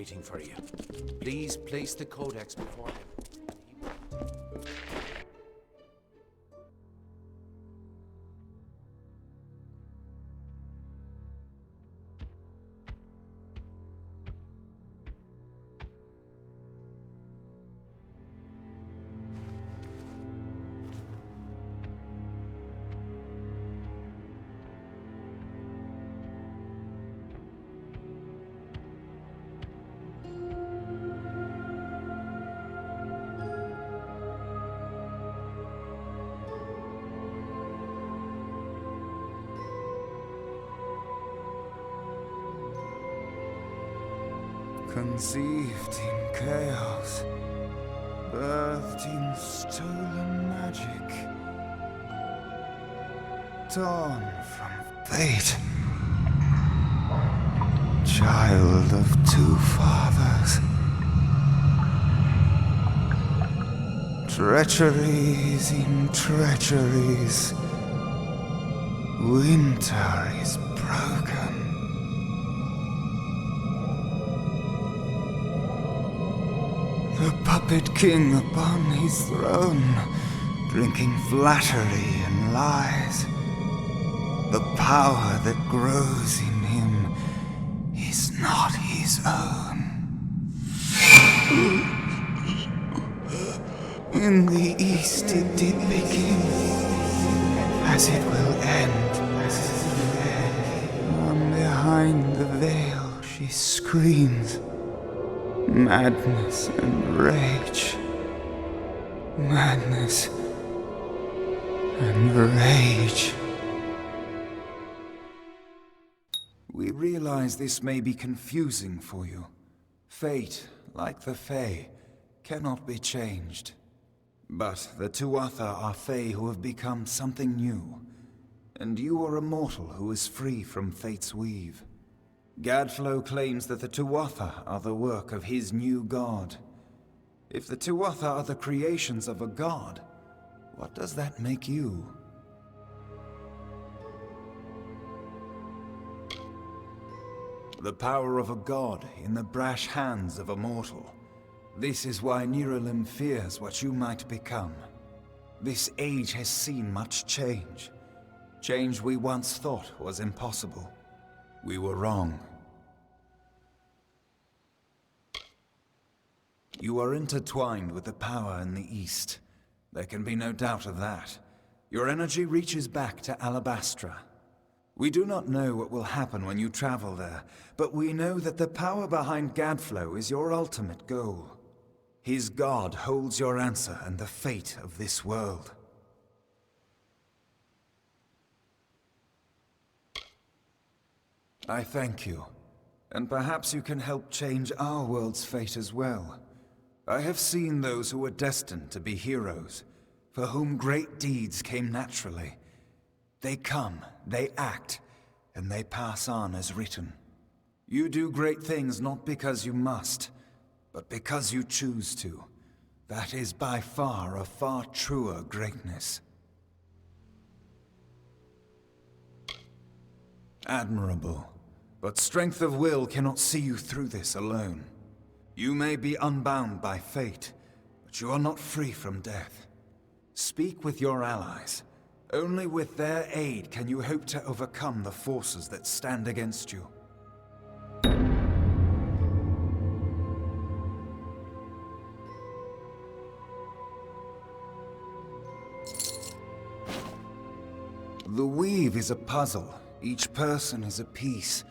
waiting for you. Please place the codex before him. Conceived in chaos, birthed in stolen magic, torn from fate, child of two fathers, treacheries in treacheries, winter is broken. The puppet king upon his throne, drinking flattery and lies. The power that grows in him is not his own. In the east it did begin, as it will end. From behind the veil she screams. Madness and rage. Madness and rage. We realize this may be confusing for you. Fate, like the Fae, cannot be changed. But the Tuatha are Fae who have become something new. And you are a mortal who is free from Fate's weave. Gadflow claims that the Tuatha are the work of his new god. If the Tuatha are the creations of a god, what does that make you? The power of a god in the brash hands of a mortal. This is why Niralim fears what you might become. This age has seen much change. Change we once thought was impossible. We were wrong. You are intertwined with the power in the East. There can be no doubt of that. Your energy reaches back to Alabastra. We do not know what will happen when you travel there, but we know that the power behind Gadflow is your ultimate goal. His god holds your answer and the fate of this world. I thank you, and perhaps you can help change our world's fate as well. I have seen those who were destined to be heroes, for whom great deeds came naturally. They come, they act, and they pass on as written. You do great things not because you must, but because you choose to. That is by far a far truer greatness. Admirable. But strength of will cannot see you through this alone. You may be unbound by fate, but you are not free from death. Speak with your allies. Only with their aid can you hope to overcome the forces that stand against you. The weave is a puzzle. Each person is a piece.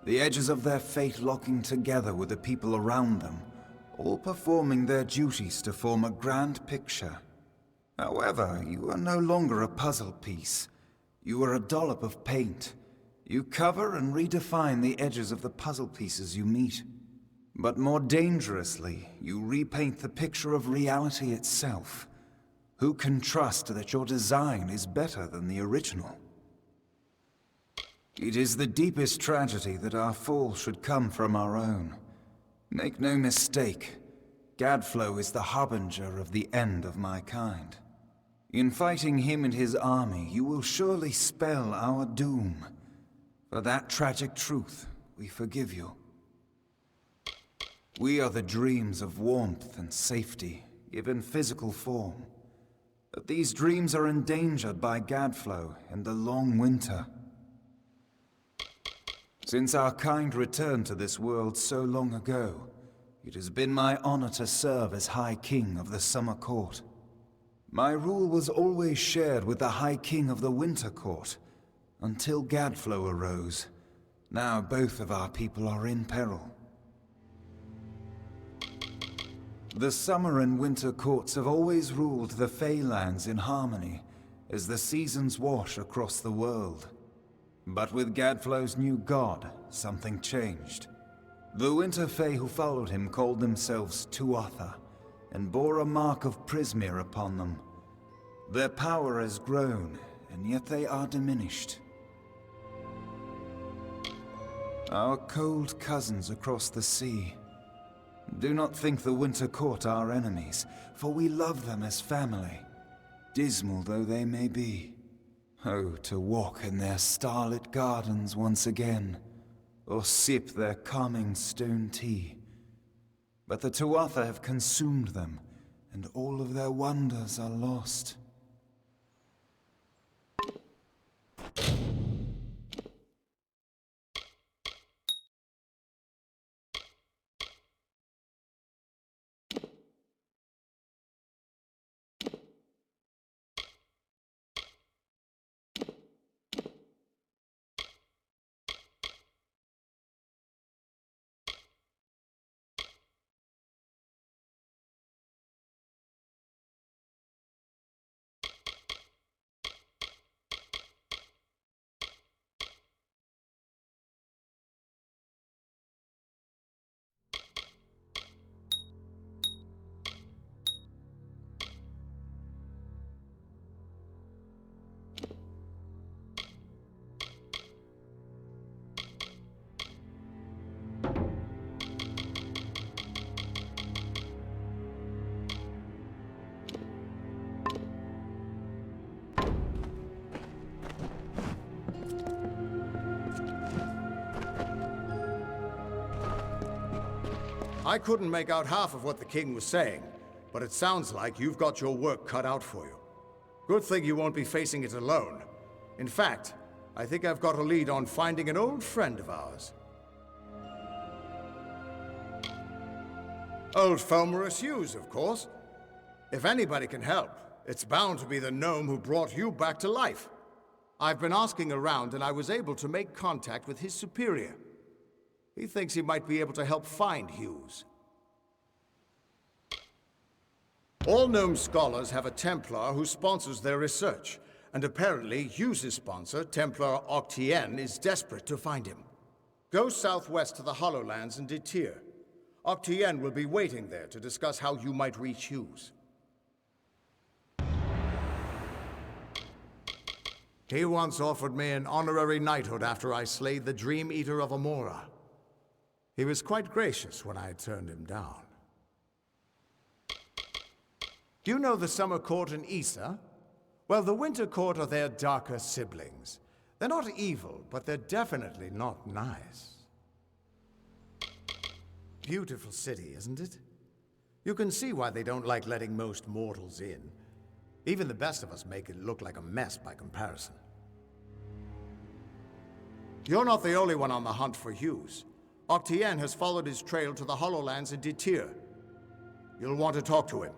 The edges of their fate locking together with the people around them, all performing their duties to form a grand picture. However, you are no longer a puzzle piece. You are a dollop of paint. You cover and redefine the edges of the puzzle pieces you meet. But more dangerously, you repaint the picture of reality itself. Who can trust that your design is better than the original? It is the deepest tragedy that our fall should come from our own. Make no mistake, Gadflow is the harbinger of the end of my kind. In fighting him and his army, you will surely spell our doom. For that tragic truth, we forgive you. We are the dreams of warmth and safety, given physical form. But these dreams are endangered by Gadflow and the long winter. Since our kind returned to this world so long ago, it has been my honor to serve as High King of the Summer Court. My rule was always shared with the High King of the Winter Court, until Gadflow arose. Now both of our people are in peril. The Summer and Winter Courts have always ruled the Feylands in harmony, as the seasons wash across the world. But with Gadflow's new god, something changed. The Winter Fae who followed him called themselves Tuatha, and bore a mark of Prismere upon them. Their power has grown, and yet they are diminished. Our cold cousins across the sea. Do not think the Winter Court are enemies, for we love them as family, dismal though they may be. Oh, to walk in their starlit gardens once again, or sip their calming stone tea. But the Tuatha have consumed them, and all of their wonders are lost. I couldn't make out half of what the king was saying, but it sounds like you've got your work cut out for you. Good thing you won't be facing it alone. In fact, I think I've got a lead on finding an old friend of ours. Old Fomorous Hughes, of course. If anybody can help, it's bound to be the gnome who brought you back to life. I've been asking around, and I was able to make contact with his superior. He thinks he might be able to help find Hughes. All gnome scholars have a Templar who sponsors their research, and apparently Hughes' sponsor, Templar Octien, is desperate to find him. Go southwest to the Hollowlands and Detir. Octien will be waiting there to discuss how you might reach Hughes. He once offered me an honorary knighthood after I slayed the Dream Eater of Amora. He was quite gracious when I turned him down. Do you know the Summer Court in Issa? Well, the Winter Court are their darker siblings. They're not evil, but they're definitely not nice. Beautiful city, isn't it? You can see why they don't like letting most mortals in. Even the best of us make it look like a mess by comparison. You're not the only one on the hunt for Hughes. Octien has followed his trail to the Hollowlands in Detir. You'll want to talk to him.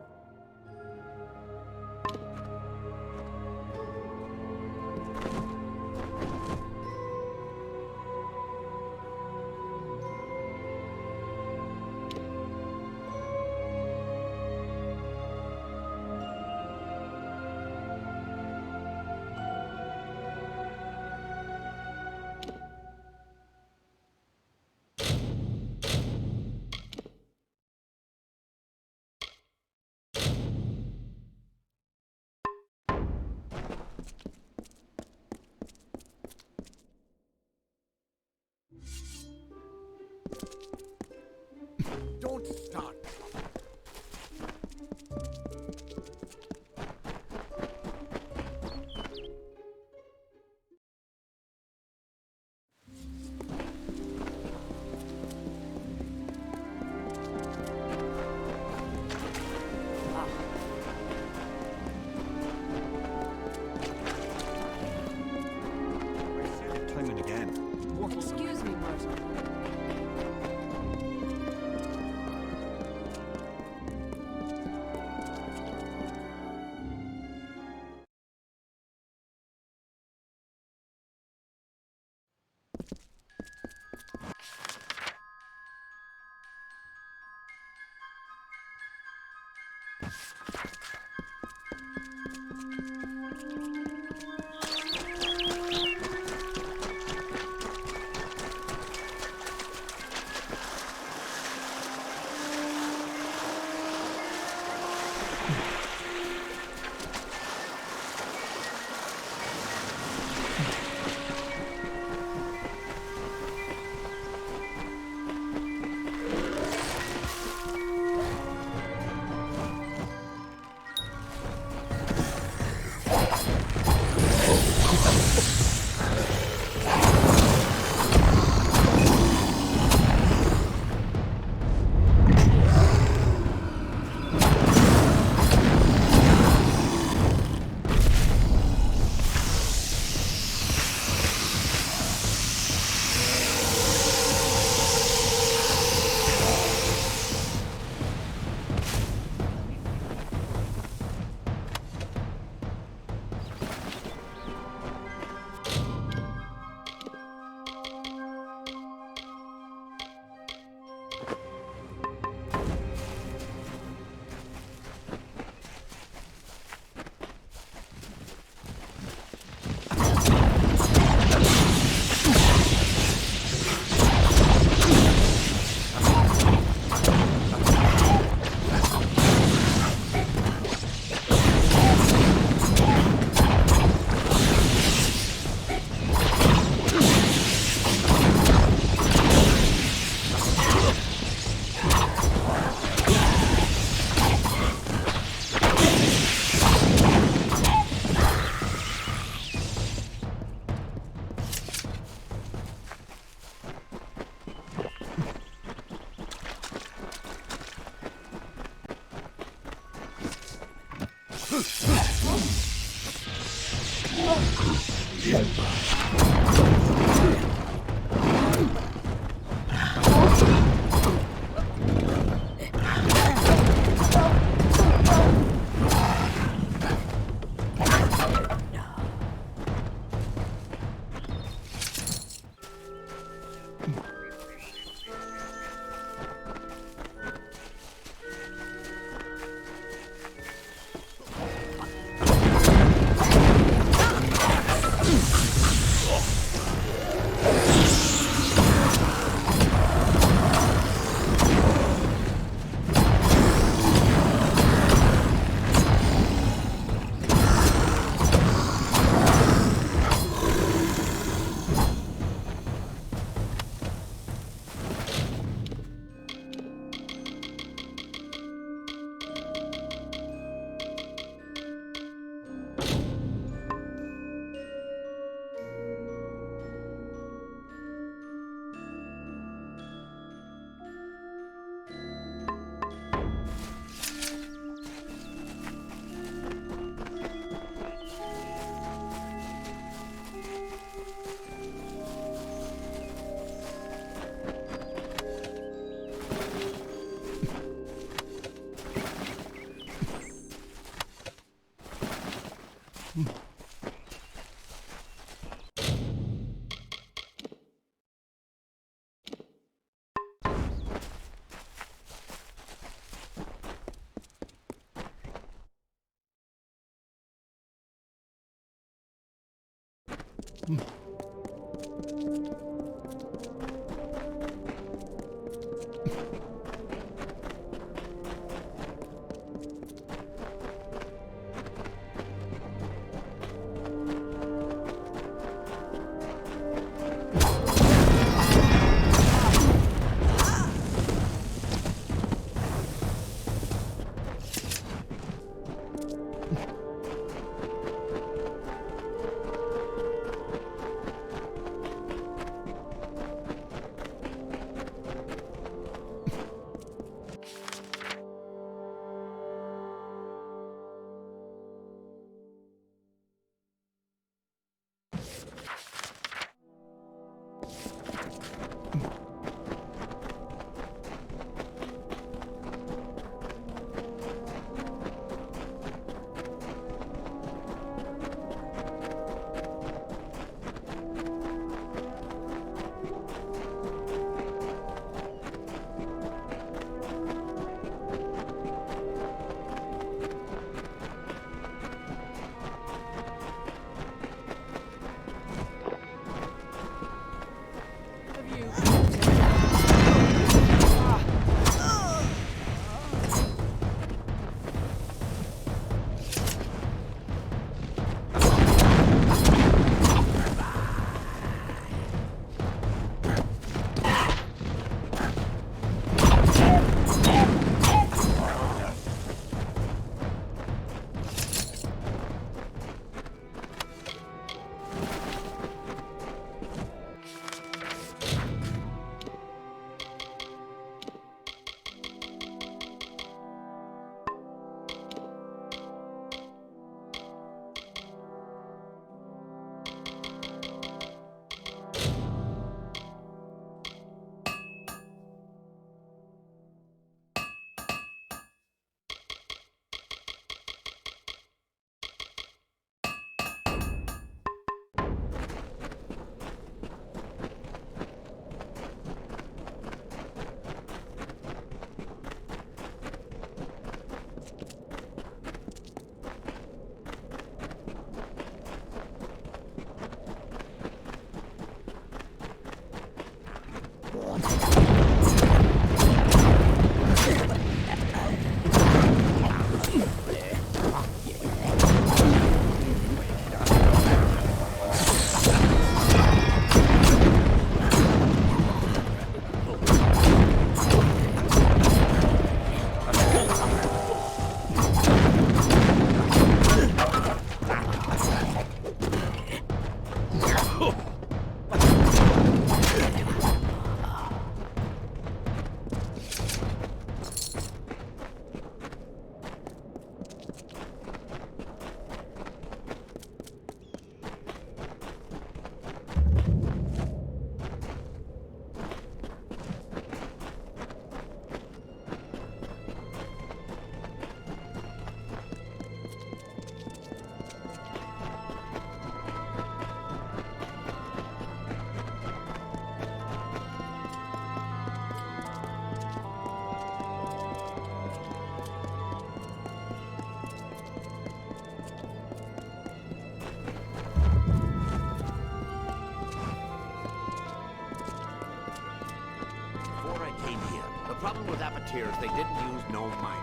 here if they didn't use no miners.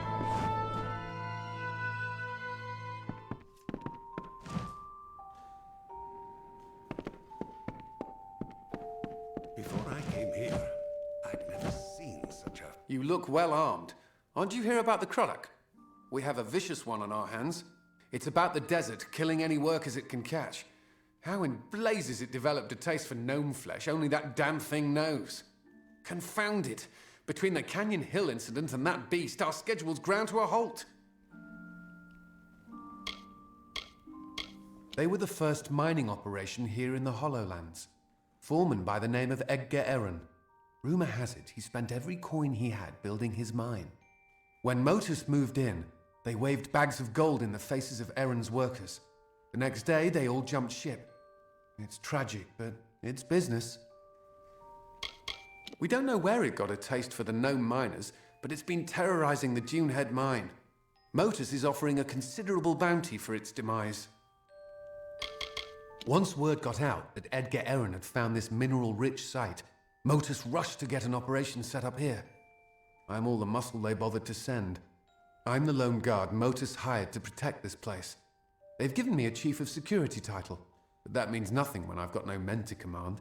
Before I came here, I'd never seen such a... You look well armed. Aren't you here about the Krulak? We have a vicious one on our hands. It's about the desert, killing any workers it can catch. How in blazes it developed a taste for gnome flesh, only that damn thing knows. Confound it! Between the Canyon Hill incident and that beast, our schedule's ground to a halt. They were the first mining operation here in the Hollowlands. Foreman by the name of Edgar Aaron. Rumor has it he spent every coin he had building his mine. When Motus moved in, they waved bags of gold in the faces of Aaron's workers. The next day, they all jumped ship. It's tragic, but it's business. We don't know where it got a taste for the gnome miners, but it's been terrorizing the Dunehead mine. Motus is offering a considerable bounty for its demise. Once word got out that Edgar Aaron had found this mineral-rich site, Motus rushed to get an operation set up here. I'm all the muscle they bothered to send. I'm the lone guard Motus hired to protect this place. They've given me a Chief of Security title, but that means nothing when I've got no men to command.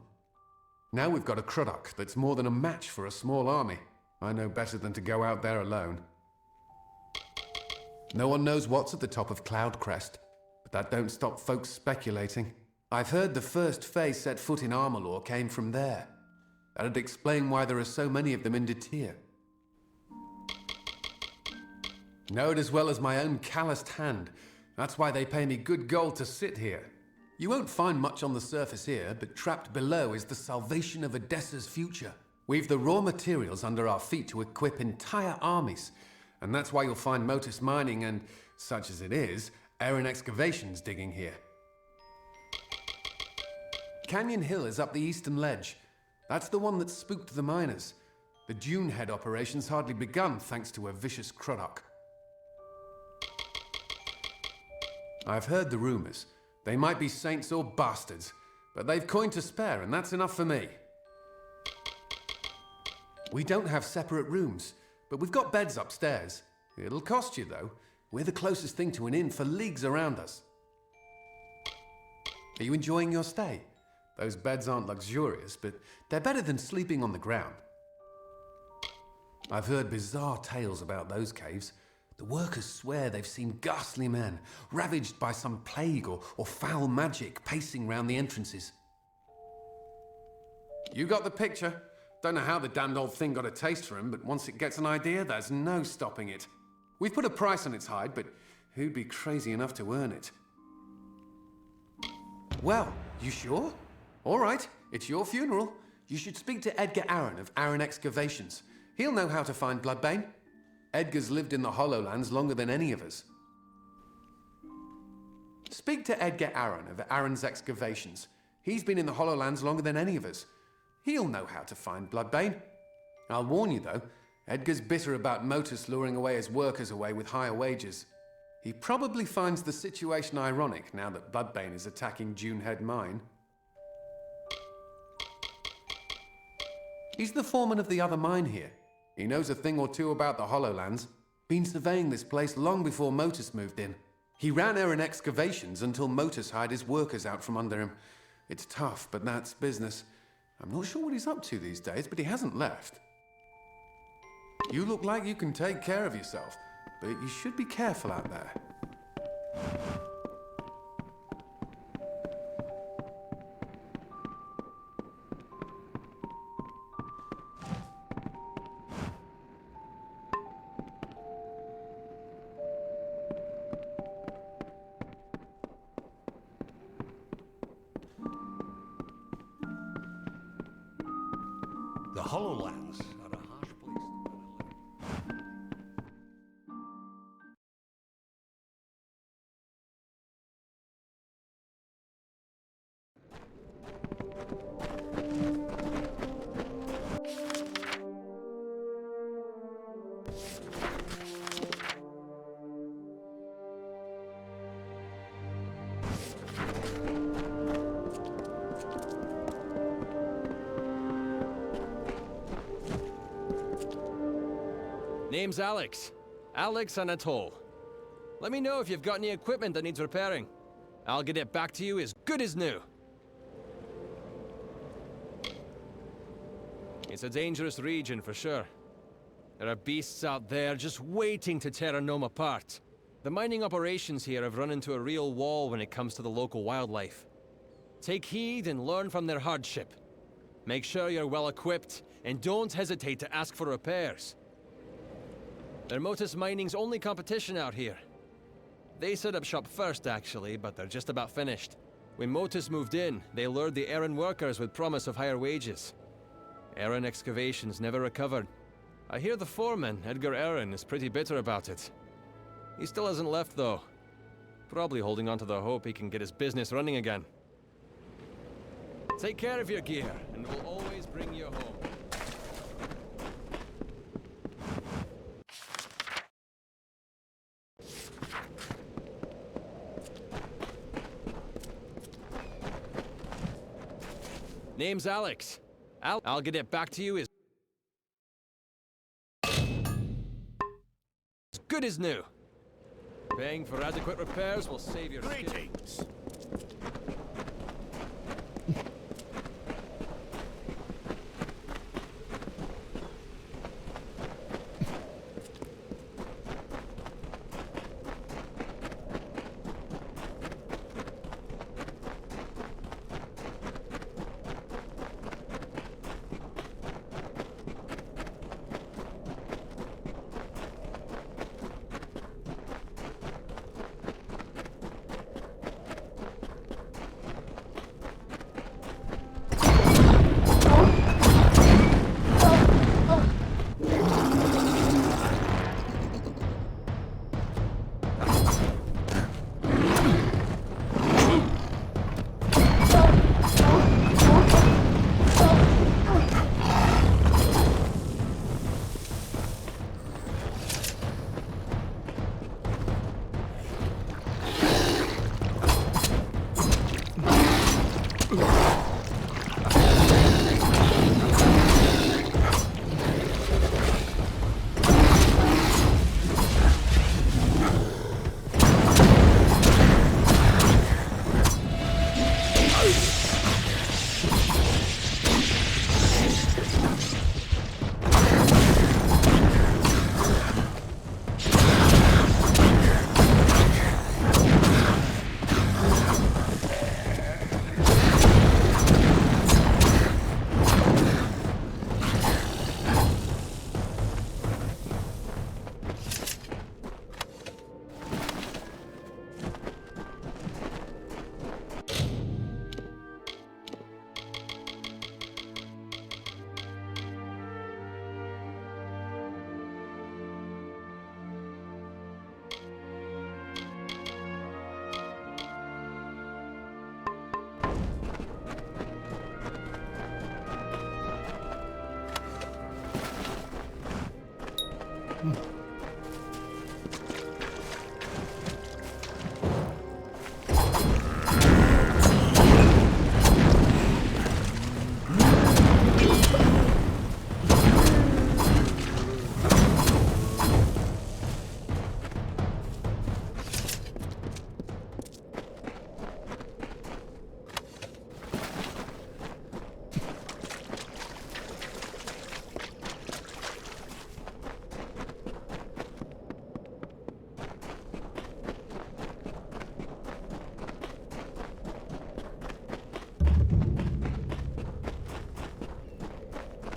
Now we've got a Krudok that's more than a match for a small army. I know better than to go out there alone. No one knows what's at the top of Cloud Crest, but that don't stop folks speculating. I've heard the first Fae set foot in Amalur came from there. That'd explain why there are so many of them in Detir. Know it as well as my own calloused hand. That's why they pay me good gold to sit here. You won't find much on the surface here, but trapped below is the salvation of Odessa's future. We've the raw materials under our feet to equip entire armies, and that's why you'll find Motus Mining and, such as it is, Aaron Excavations digging here. Canyon Hill is up the eastern ledge. That's the one that spooked the miners. The Dunehead operation's hardly begun thanks to a vicious Krudok. I've heard the rumors. They might be saints or bastards, but they've coin to spare, and that's enough for me. We don't have separate rooms, but we've got beds upstairs. It'll cost you, though. We're the closest thing to an inn for leagues around us. Are you enjoying your stay? Those beds aren't luxurious, but they're better than sleeping on the ground. I've heard bizarre tales about those caves. The workers swear they've seen ghastly men, ravaged by some plague or foul magic, pacing round the entrances. You got the picture. Don't know how the damned old thing got a taste for him, but once it gets an idea, there's no stopping it. We've put a price on its hide, but who'd be crazy enough to earn it? Well, you sure? All right, it's your funeral. You should speak to Edgar Aaron of Aaron Excavations. He'll know how to find Bloodbane. Edgar's lived in the Hollowlands longer than any of us. Speak to Edgar Aaron of Aaron's Excavations. He's been in the Hollowlands longer than any of us. He'll know how to find Bloodbane. I'll warn you, though, Edgar's bitter about Motus luring away his workers away with higher wages. He probably finds the situation ironic now that Bloodbane is attacking Dunehead Mine. He's the foreman of the other mine here. He knows a thing or two about the Hollowlands. Been surveying this place long before Motus moved in. He ran Aaron Excavations until Motus hired his workers out from under him. It's tough, but that's business. I'm not sure what he's up to these days, but he hasn't left. You look like you can take care of yourself, but you should be careful out there. The Hollowlands are a harsh place to live. Name's Alex. Alex Anatole. Let me know if you've got any equipment that needs repairing. I'll get it back to you as good as new. It's a dangerous region for sure. There are beasts out there just waiting to tear a gnome apart. The mining operations here have run into a real wall when it comes to the local wildlife. Take heed and learn from their hardship. Make sure you're well equipped, and don't hesitate to ask for repairs. They're Motus Mining's only competition out here. They set up shop first, actually, but they're just about finished. When Motus moved in, they lured the Erin workers with promise of higher wages. Erin excavations never recovered. I hear the foreman, Edgar Erin, is pretty bitter about it. He still hasn't left, though. Probably holding on to the hope he can get his business running again. Take care of your gear, and we'll always bring you home. Name's Alex. I'll get it back to you as good as new. Paying for adequate repairs will save your skin. Greetings.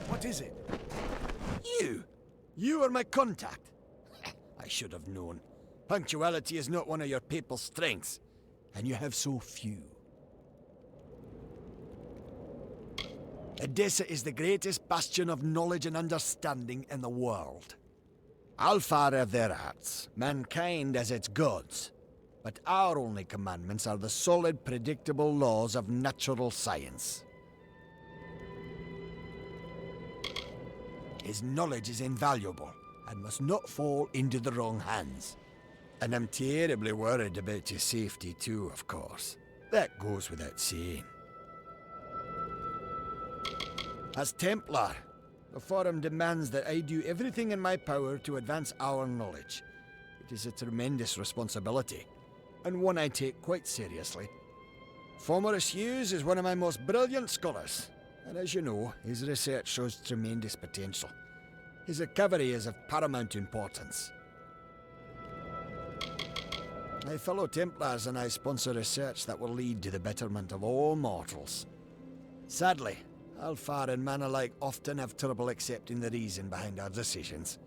What is it? You are my contact. I should have known. Punctuality is not one of your papal strengths, and you have so few. Edessa is the greatest bastion of knowledge and understanding in the world. Alfar have their arts, mankind has its gods, but our only commandments are the solid, predictable laws of natural science. His knowledge is invaluable, and must not fall into the wrong hands. And I'm terribly worried about his safety too, of course. That goes without saying. As Templar, The Forum demands that I do everything in my power to advance our knowledge. It is a tremendous responsibility, and one I take quite seriously. Formerus Hughes is one of my most brilliant scholars, and as you know, his research shows tremendous potential. His recovery is of paramount importance. My fellow Templars and I sponsor research that will lead to the betterment of all mortals. Sadly, Alfar and man alike often have trouble accepting the reason behind our decisions.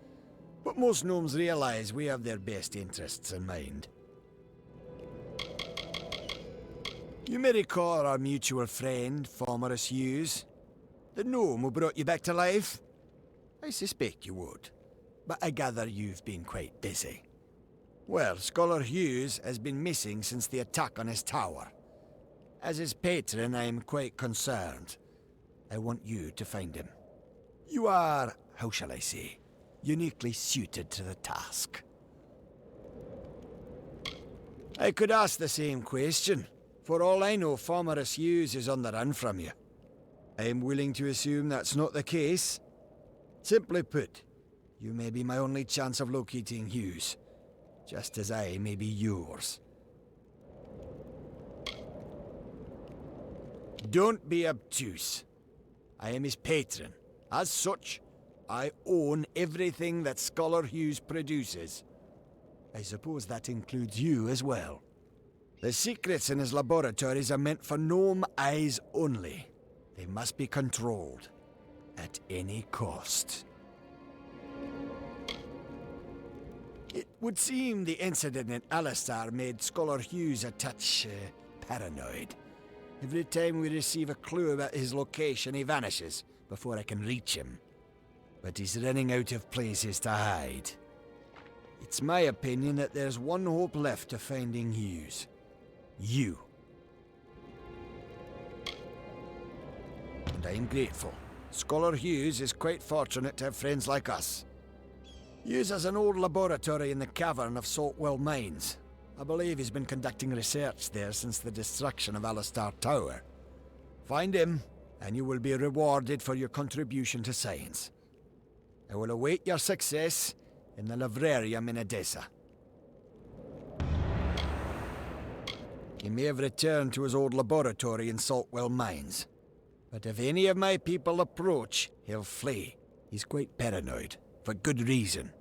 But most gnomes realize we have their best interests in mind. You may recall our mutual friend, Formerus Hughes, the gnome who brought you back to life? I suspect you would, but I gather you've been quite busy. Well, Scholar Hughes has been missing since the attack on his tower. As his patron, I am quite concerned. I want you to find him. You are, how shall I say, uniquely suited to the task. I could ask the same question. For all I know, Formerus Hughes is on the run from you. I am willing to assume that's not the case. Simply put, you may be my only chance of locating Hughes, just as I may be yours. Don't be obtuse. I am his patron. As such, I own everything that Scholar Hughes produces. I suppose that includes you as well. The secrets in his laboratories are meant for gnome eyes only. They must be controlled at any cost. It would seem the incident in Alistar made Scholar Hughes a touch paranoid. Every time we receive a clue about his location, he vanishes before I can reach him. But he's running out of places to hide. It's my opinion that there's one hope left of finding Hughes. You. And I am grateful. Scholar Hughes is quite fortunate to have friends like us. Hughes has an old laboratory in the cavern of Saltwell Mines. I believe he's been conducting research there since the destruction of Alistar Tower. Find him, and you will be rewarded for your contribution to science. I will await your success in the Librarium in Edessa. He may have returned to his old laboratory in Saltwell Mines. But if any of my people approach, he'll flee. He's quite paranoid, for good reason.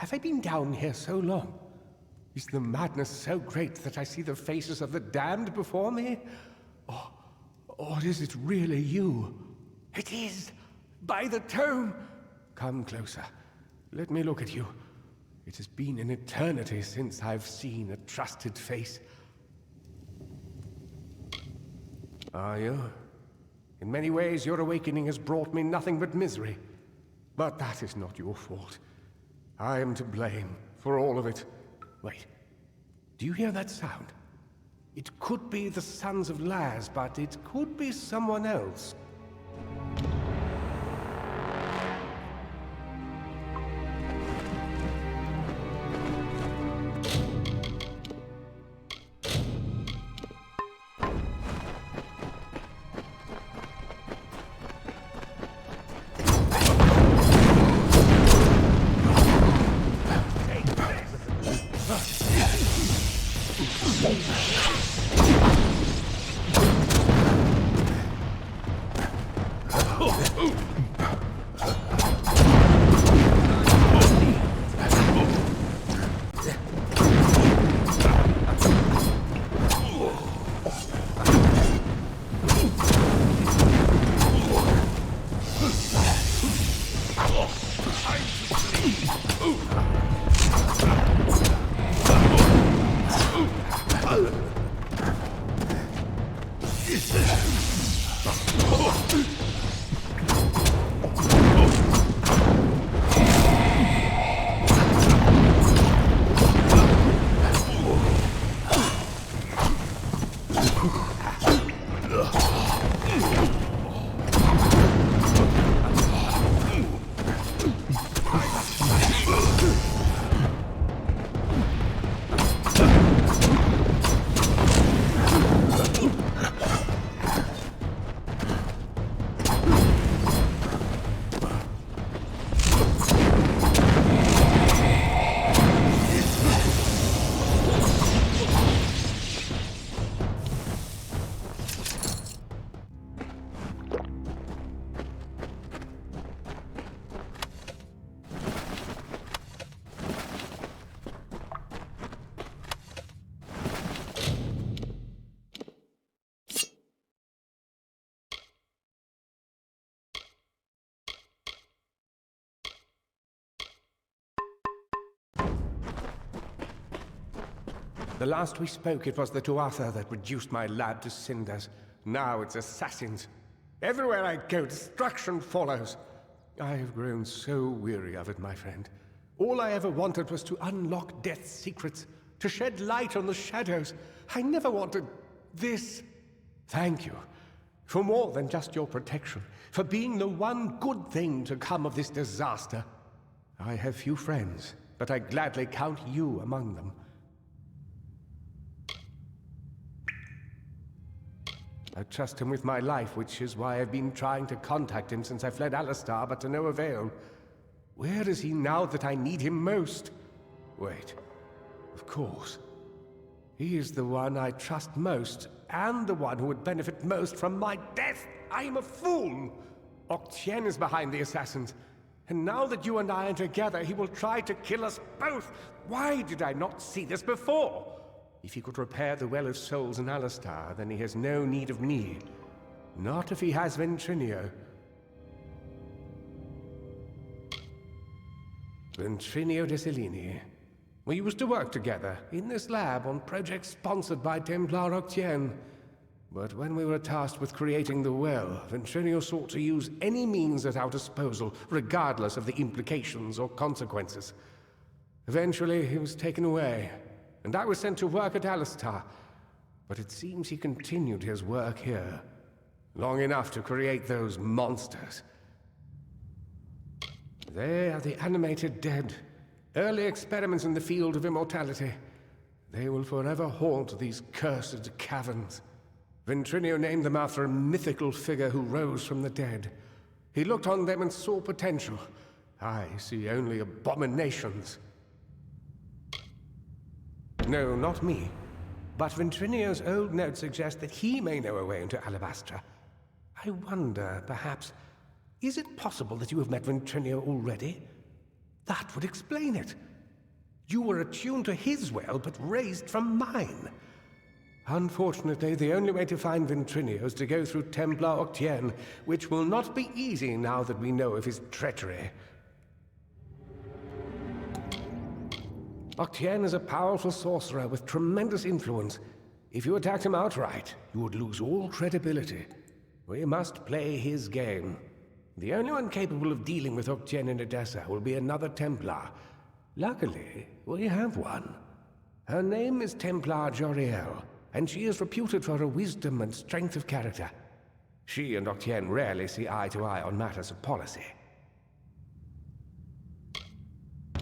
Have I been down here so long? Is the madness so great that I see the faces of the damned before me? Or is it really you? It is! By the tome! Come closer. Let me look at you. It has been an eternity since I've seen a trusted face. Are you? In many ways, your awakening has brought me nothing but misery. But that is not your fault. I am to blame for all of it. Wait. Do you hear that sound? It could be the Sons of Laz, but it could be someone else. The last we spoke, it was the Tuatha that reduced my lab to cinders. Now it's assassins. Everywhere I go, destruction follows. I have grown so weary of it, my friend. All I ever wanted was to unlock Death's secrets, to shed light on the shadows. I never wanted this. Thank you for more than just your protection, for being the one good thing to come of this disaster. I have few friends, but I gladly count you among them. I trust him with my life, which is why I've been trying to contact him since I fled Alistar, but to no avail. Where is he now that I need him most? Wait. Of course. He is the one I trust most, and the one who would benefit most from my death. I am a fool! Octien is behind the assassins, and now that you and I are together, he will try to kill us both. Why did I not see this before? If he could repair the Well of Souls in Alistar, then he has no need of me. Not if he has Ventrinio. Ventrinio de Cellini. We used to work together, in this lab, on projects sponsored by Templar Octien. But when we were tasked with creating the well, Ventrinio sought to use any means at our disposal, regardless of the implications or consequences. Eventually, he was taken away, and I was sent to work at Alistar. But it seems he continued his work here, long enough to create those monsters. They are the animated dead, early experiments in the field of immortality. They will forever haunt these cursed caverns. Ventrinio named them after a mythical figure who rose from the dead. He looked on them and saw potential. I see only abominations. No, not me. But Ventrinio's old notes suggest that he may know a way into Alabastra. I wonder, perhaps, is it possible that you have met Ventrinio already? That would explain it. You were attuned to his well, but raised from mine. Unfortunately, the only way to find Ventrinio is to go through Templar Octien, which will not be easy now that we know of his treachery. Octien is a powerful sorcerer with tremendous influence. If you attacked him outright, you would lose all credibility. We must play his game. The only one capable of dealing with Octien in Edessa will be another Templar. Luckily, we have one. Her name is Templar Joriel, and she is reputed for her wisdom and strength of character. She and Octien rarely see eye to eye on matters of policy.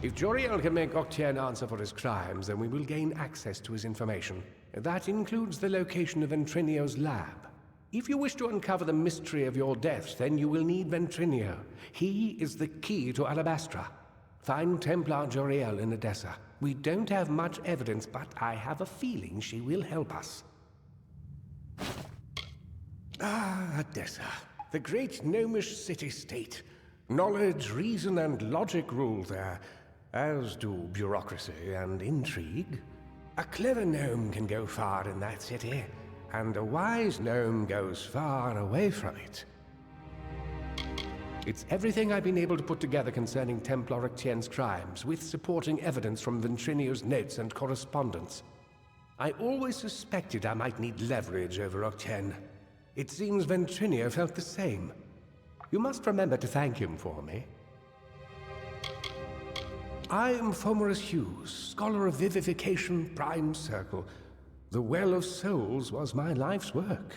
If Joriel can make Octien answer for his crimes, then we will gain access to his information. That includes the location of Ventrinio's lab. If you wish to uncover the mystery of your deaths, then you will need Ventrinio. He is the key to Alabastra. Find Templar Joriel in Edessa. We don't have much evidence, but I have a feeling she will help us. Ah, Edessa. The great gnomish city-state. Knowledge, reason, and logic rule there, as do bureaucracy and intrigue. A clever gnome can go far in that city, and a wise gnome goes far away from it. It's everything I've been able to put together concerning Templar Octien's crimes, with supporting evidence from Ventrinio's notes and correspondence. I always suspected I might need leverage over Octien. It seems Ventrinio felt the same. You must remember to thank him for me. I am Fomerus Hughes, Scholar of Vivification, Prime Circle. The Well of Souls was my life's work.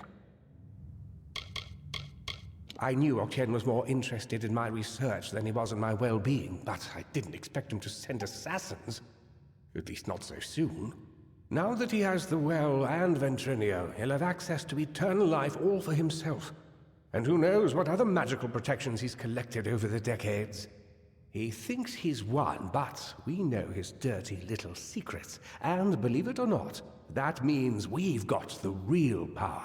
I knew Octien was more interested in my research than he was in my well-being, but I didn't expect him to send assassins. At least not so soon. Now that he has the Well and Ventrinio, he'll have access to eternal life all for himself. And who knows what other magical protections he's collected over the decades. He thinks he's won, but we know his dirty little secrets. And believe it or not, that means we've got the real power.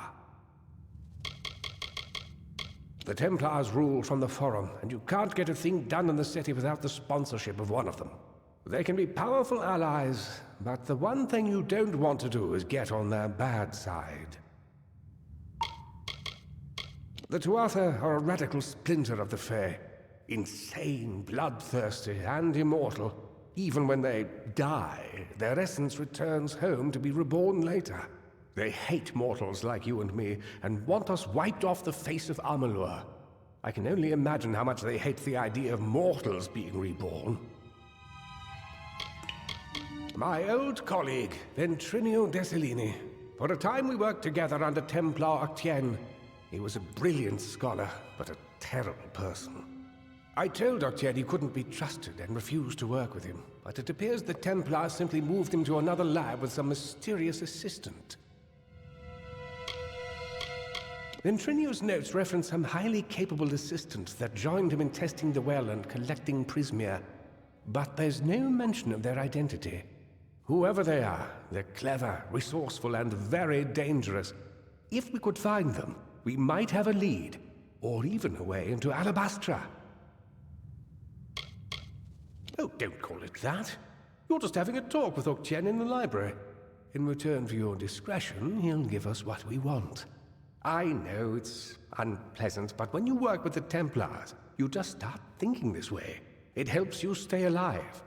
The Templars rule from the Forum, and you can't get a thing done in the city without the sponsorship of one of them. They can be powerful allies, but the one thing you don't want to do is get on their bad side. The Tuatha are a radical splinter of the Fae. Insane, bloodthirsty, and immortal. Even when they die, their essence returns home to be reborn later. They hate mortals like you and me, and want us wiped off the face of Amalur. I can only imagine how much they hate the idea of mortals being reborn. My old colleague, Ventrinio Desilini. For a time we worked together under Templar Octien. He was a brilliant scholar, but a terrible person. I told Octien he couldn't be trusted and refused to work with him, but it appears the Templars simply moved him to another lab with some mysterious assistant. Ventrinio's notes reference some highly capable assistants that joined him in testing the well and collecting Prismia, but there's no mention of their identity. Whoever they are, they're clever, resourceful, and very dangerous. If we could find them, we might have a lead, or even a way into Alabastra. Oh, don't call it that. You're just having a talk with Octien in the library. In return for your discretion, he'll give us what we want. I know it's unpleasant, but when you work with the Templars, you just start thinking this way. It helps you stay alive.